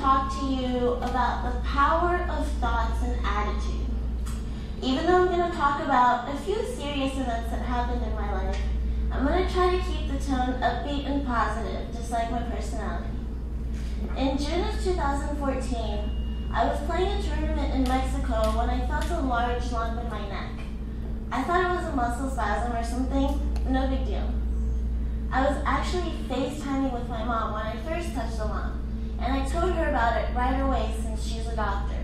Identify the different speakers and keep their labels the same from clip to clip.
Speaker 1: talk to you about the power of thoughts and attitude. Even though I'm going to talk about a few serious events that happened in my life, I'm going to try to keep the tone upbeat and positive, just like my personality. In June of 2014, I was playing a tournament in Mexico when I felt a large lump in my neck. I thought it was a muscle spasm or something, no big deal. I was actually FaceTiming with my mom when I first touched the lump, and I told her about it right away since she's a doctor.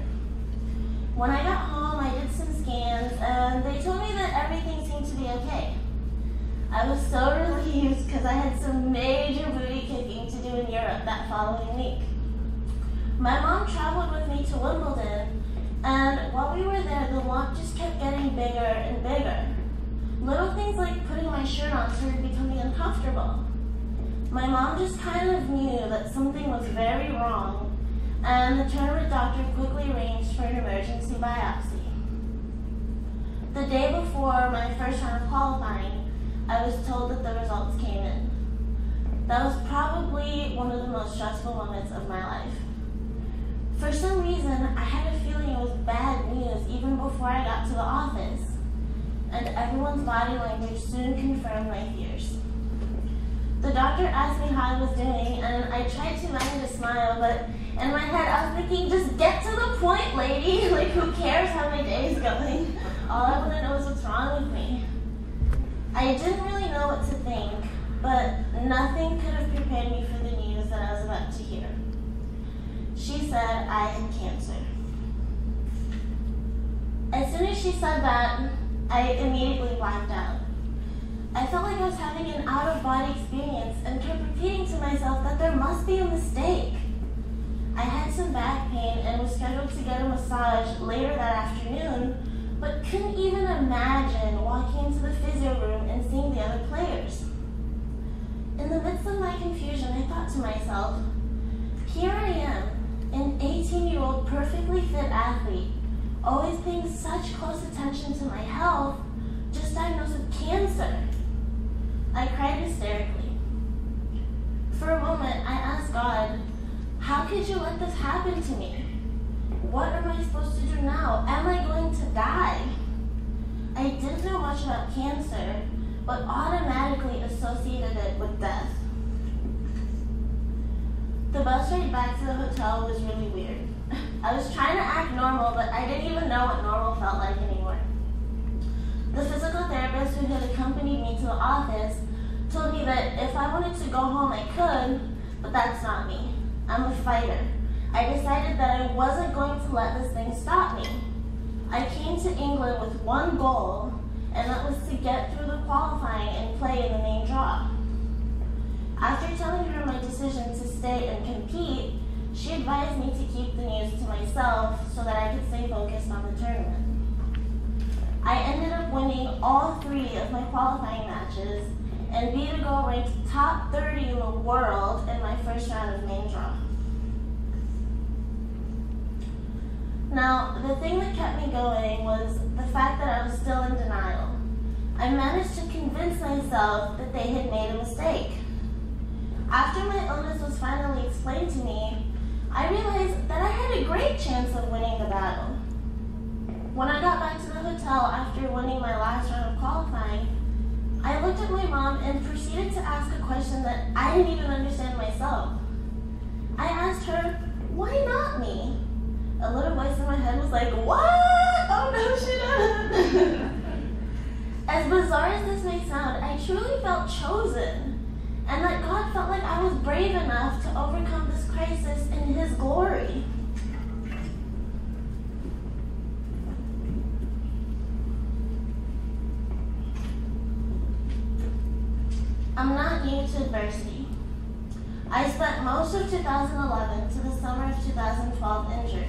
Speaker 1: When I got home, I did some scans, and they told me that everything seemed to be okay. I was so relieved because I had some major booty kicking to do in Europe that following week. My mom traveled with me to Wimbledon, and while we were there, the lump just kept getting bigger and bigger. Little things like putting my shirt on started becoming uncomfortable. My mom just kind of knew that something was very wrong, and the tournament doctor quickly arranged for an emergency biopsy. The day before my first round of qualifying, I was told that the results came in. That was probably one of the most stressful moments of my life. For some reason, I had a feeling it was bad news even before I got to the office, and everyone's body language soon confirmed my fears. The doctor asked me how I was doing, and I tried to manage a smile, but in my head I was thinking, just get to the point, lady. Like, who cares how my day is going? All I want to know is what's wrong with me. I didn't really know what to think, but nothing could have prepared me for the news that I was about to hear. She said I had cancer. As soon as she said that, I immediately blacked out. I felt like I was having an out-of-body experience and kept repeating to myself that there must be a mistake. I had some back pain and was scheduled to get a massage later that afternoon, but couldn't even imagine walking into the physio room and seeing the other players. In the midst of my confusion, I thought to myself, here I am, an 18-year-old perfectly fit athlete, always paying such close attention to my health, just diagnosed with cancer. I cried hysterically. For a moment, I asked God, how could you let this happen to me? What am I supposed to do now? Am I going to die? I didn't know much about cancer, but automatically associated it with death. The bus ride back to the hotel was really weird. I was trying to act normal, but I didn't even know what normal felt like anymore. The physical therapist who had accompanied me to the office told me that if I wanted to go home, I could, but that's not me. I'm a fighter. I decided that I wasn't going to let this thing stop me. I came to England with one goal, and that was to get through the qualifying and play in the main draw. After telling her my decision to stay and compete, she advised me to keep the news to myself so that I could stay focused on the tournament. I ended up winning all 3 of my qualifying matches and beat a girl ranked top 30 in the world in my first round of main draw. Now, the thing that kept me going was the fact that I was still in denial. I managed to convince myself that they had made a mistake. After my illness was finally explained to me, I realized that I had a great chance of winning the battle. When I got back to the hotel after winning my last round of qualifying, I looked at my mom and proceeded to ask a question that I didn't even understand myself. I asked her, why not me? A little voice in my head was like, what? Oh no, she didn't. As bizarre as this may sound, I truly felt chosen, and that God felt like I was brave enough to overcome this crisis in His glory. I'm not new to adversity. I spent most of 2011 to the summer of 2012 injured.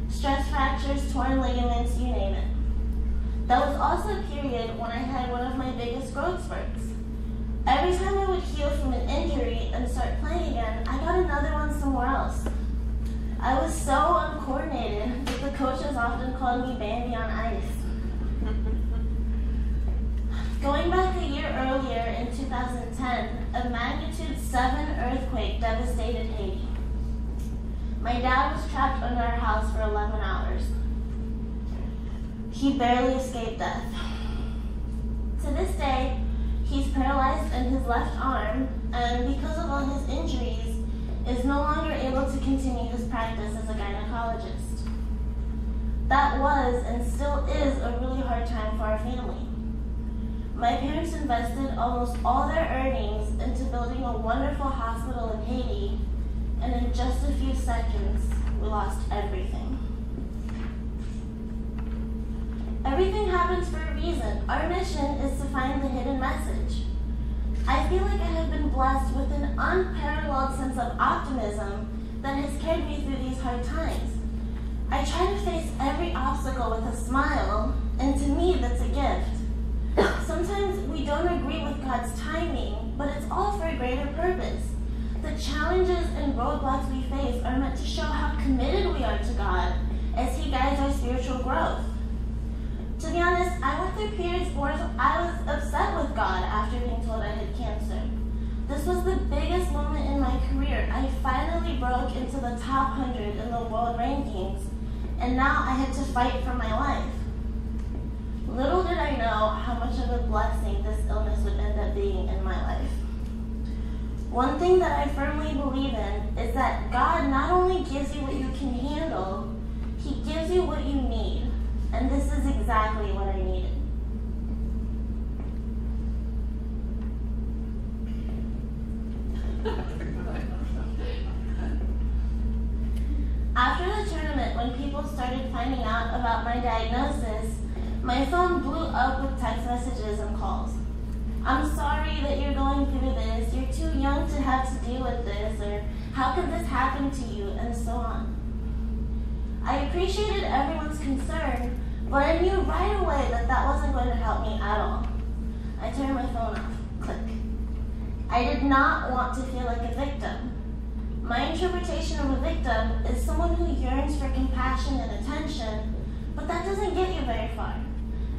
Speaker 1: Stress fractures, torn ligaments, you name it. That was also a period when I had one of my biggest growth spurts. Every time I would heal from an injury and start playing again, I got another one somewhere else. I was so uncoordinated that the coaches often called me Bambi on ice. Going back a year earlier in 2010, a magnitude 7 earthquake devastated Haiti. My dad was trapped under our house for 11 hours. He barely escaped death. To this day, he's paralyzed in his left arm, and because of all his injuries, is no longer able to continue his practice as a gynecologist. That was and still is a really hard time for our family. My parents invested almost all their earnings into building a wonderful hospital in Haiti, and in just a few seconds, we lost everything. Everything happens for a reason. Our mission is to find the hidden message. I feel like I have been blessed with an unparalleled sense of optimism that has carried me through these hard times. I try to face every obstacle with a smile, and to me, that's a gift. Sometimes we don't agree with God's timing, but it's all for a greater purpose. The challenges and roadblocks we face are meant to show how committed we are to God as He guides our spiritual growth. To be honest, I went through periods where I was upset with God after being told I had cancer. This was the biggest moment in my career. I finally broke into the top 100 in the world rankings, and now I had to fight for my life. Little did I know how much of a blessing this illness would end up being in my life. One thing that I firmly believe in is that God not only gives you what you can handle, He gives you what you need. And this is exactly what I needed. After the tournament, when people started finding out about my diagnosis, my phone blew up with text messages and calls. I'm sorry that you're going through this, you're too young to have to deal with this, or how could this happen to you, and so on. I appreciated everyone's concern, but I knew right away that that wasn't going to help me at all. I turned my phone off. Click. I did not want to feel like a victim. My interpretation of a victim is someone who yearns for compassion and attention, but that doesn't get you very far.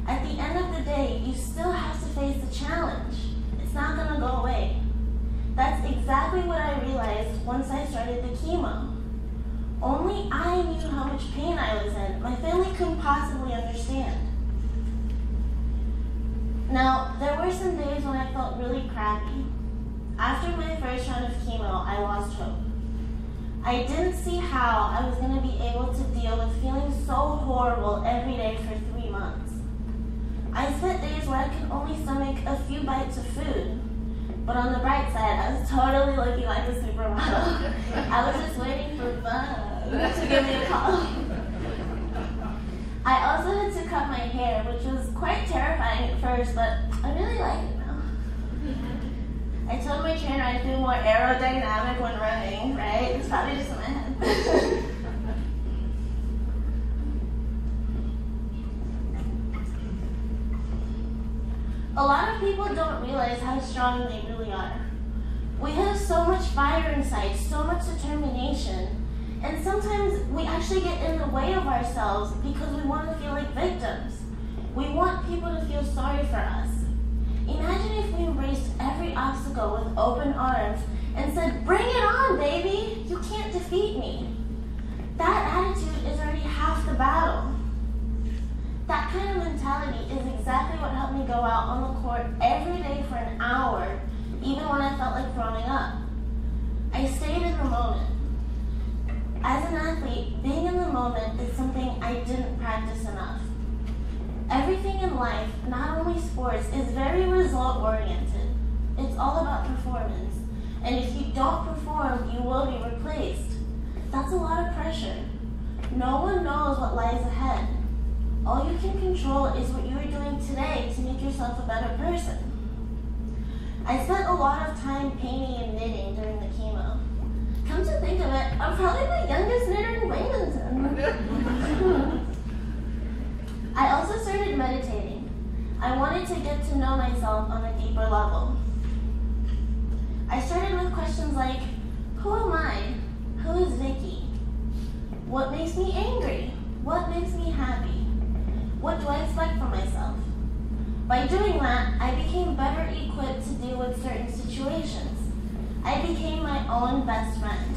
Speaker 1: At the end of the day, you still have to face the challenge. It's not going to go away. That's exactly what I realized once I started the chemo. Only I knew how much pain I was in. My family couldn't possibly understand. Now, there were some days when I felt really crappy. After my first round of chemo, I lost hope. I didn't see how I was going to be able to deal with feeling so horrible every day for 3 months. I spent days where I could only stomach a few bites of food. But on the bright side, I was totally looking like a supermodel. I was just waiting for fun to give me a call. I also had to cut my hair, which was quite terrifying at first, but I really like it now. I told my trainer I feel more aerodynamic when running, right? It's probably just in my head. A lot of people don't realize how strong they really are. We have so much fire inside, so much determination, and sometimes we actually get in the way of ourselves because we want to feel like victims. We want people to feel sorry for us. Imagine if we embraced every obstacle with open arms and said, "Bring it on, baby! You can't defeat me." That attitude is already half the battle. That kind of mentality is exactly what helped me go out on the court every day for an hour, even when I felt like throwing up. I stayed in the moment. As an athlete, being in the moment is something I didn't practice enough. Everything in life, not only sports, is very result-oriented. It's all about performance. And if you don't perform, you will be replaced. That's a lot of pressure. No one knows what lies ahead. All you can control is what you are doing today to make yourself a better person. I spent a lot of time painting and knitting during the chemo. Come to think of it, I'm probably the youngest knitter in Waylandton. I also started meditating. I wanted to get to know myself on a deeper level. I started with questions like, who am I? Who is Vicky? What makes me angry? What makes me happy? What do I expect from myself? By doing that, I became better equipped to deal with certain situations. I became my own best friend.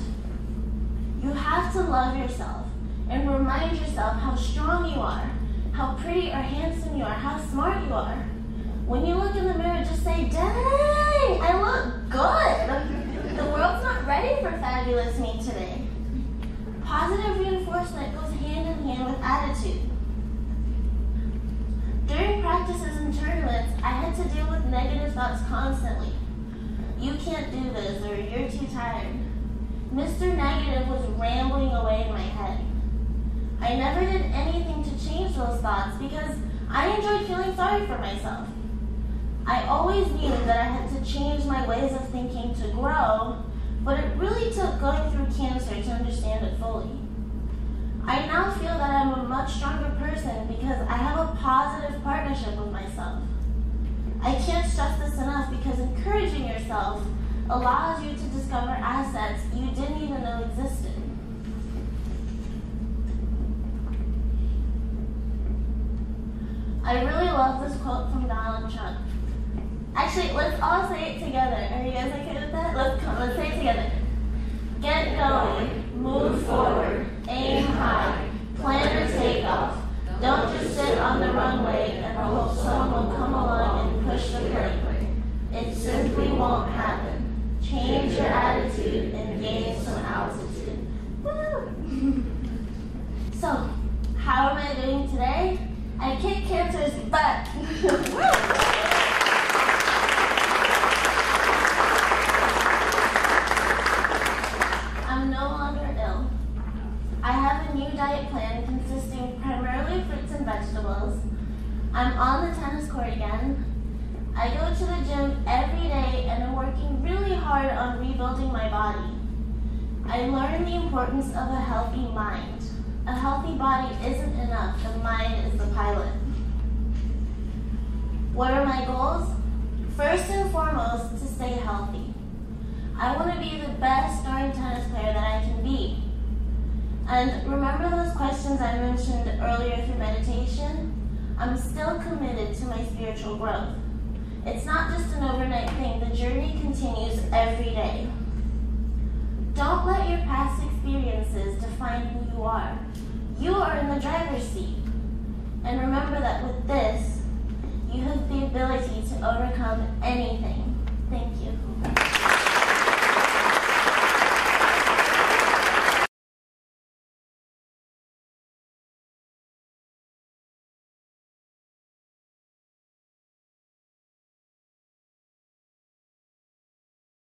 Speaker 1: You have have to love yourself and remind yourself how strong you are, how pretty or handsome you are, how smart you are. When you look in the mirror, just say, dang, I look good. The world's not ready for fabulous me today. Positive reinforcement goes hand in hand with attitude. During practices and tournaments, I had to deal with negative thoughts constantly. You can't do this, or you're too tired. Mr. Negative was rambling away in my head. I never did anything to change those thoughts because I enjoyed feeling sorry for myself. I always knew that I had to change my ways of thinking to grow, but it really took going through cancer to understand it fully. I now feel that I'm a much stronger person because I have a positive partnership with myself. I can't stress this enough because encouraging yourself allows you to discover assets you didn't even know existed. I really love this quote from Donald Trump. Actually, let's all say it together. Are you guys okay with that? Let's say it together. Get going, move forward, aim high, plan to take off. Don't just sit on the runway and hope someone will come along and push the plane. It simply won't happen. Change your attitude and gain some altitude. Woo! So, how am I doing today? I kicked cancer's butt. I'm no longer ill. I have a new diet plan consisting primarily of fruits and vegetables. I'm on the tennis court again. I go to the gym every day and I'm working really hard on rebuilding my body. I learned the importance of a healthy mind. A healthy body isn't enough, the mind is the pilot. What are my goals? First and foremost, to stay healthy. I want to be the best starting tennis player that I can be. And remember those questions I mentioned earlier through meditation? I'm still committed to my spiritual growth. It's not just an overnight thing, the journey continues every day. Don't let your past experiences define who you are. You are in the driver's seat. And remember that with this, you have the ability to overcome anything. Thank you.